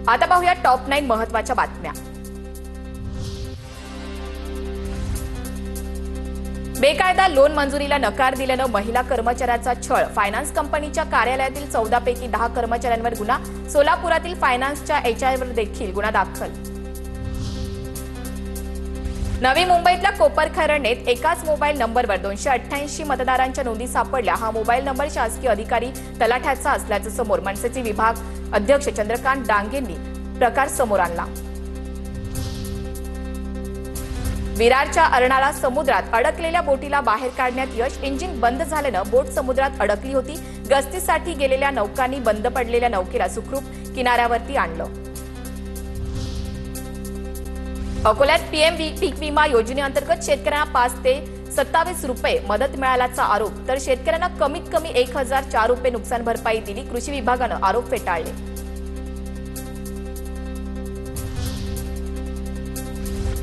आता पाहूया टॉप 9 महत्त्वाच्या बातम्या। बेकायदा लोन मंजुरीला नकार दिल्यानं महिला कर्मचाऱ्याचा छळ, फायनान्स कंपनीच्या कार्यालयातील 14 पैकी 10 कर्मचाऱ्यांवर गुन्हा, सोलापुरातील फायनान्सच्या एचआरवर देखील गुन्हा दाखल। नवी मुंबईतल्या कोपरखैरणेत एकाच मोबाईल नंबरवर 288 मतदारांच्या नोंदी सापडल्या। हा मोबाईल नंबर शासकीय अधिकारी तलाठ्याचा असल्याचं समोर मनसेचे विभाग अध्यक्ष चंद्रकांत डांगेंनी प्रकार समोर आणला। विरारच्या अर्नाळा समुद्रात अडकलेल्या बोटीला बाहेर काढण्यात यश, इंजिन बंद झाल्यानं बोट समुद्रात अडकली होती। गस्तीसाठी गेलेल्या नौकांनी बंद पडलेल्या नौकेला सुखरूप किनाऱ्यावरती आणलं। अकोल्यात पीएम पीक विमा योजनेअंतर्गत शेतकऱ्यांना 5 ते 27 रुपये मदत मिळाल्याचा आरोप, तर शेतकऱ्यांना कमीत कमी 1004 रुपये नुकसान भरपाई दिली। कृषी विभागानं आरोप फेटाळले।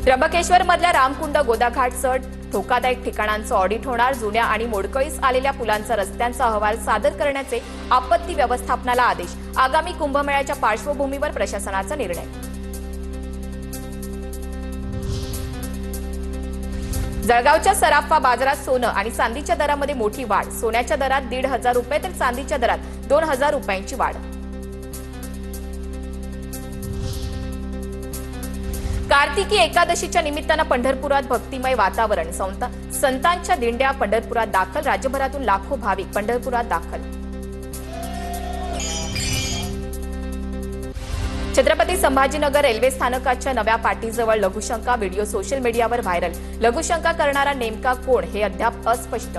त्र्यंबकेश्वर मधल्या रामकुंड गोदाघाट चढ धोकादायक ठिकाणांचं ऑडिट होणार। जुन्या आणि मोडकळीस आलेल्या पुलांचा रस्त्यांचा अहवाल सादर करण्याचे आपत्ती व्यवस्थापनाला आदेश। आगामी कुंभमेळ्याच्या पार्श्वभूमीवर प्रशासनाचा निर्णय। जळगावच्या सराफा बाजारात सोनं आणि चांदीच्या दरामध्ये मोठी वाढ। सोन्याच्या दरात 1,500 रुपये तर चांदीच्या दरात 2,000 रुपयांची वाढ। कार्तिकी एकादशीच्या निमित्तानं पंढरपुरात भक्तिमय वातावरण। संतांच्या दिंड्या पंढरपुरात दाखल। राज्यभरातून लाखो भाविक पंढरपुरात दाखल। छत्रपती संभाजीनगर रेल्वे स्थानकाच्या नव्या पाटीजवळ लघुशंका, व्हिडिओ सोशल मीडियावर व्हायरल। लघुशंका करणारा नेमका कोण हे अद्याप अस्पष्ट।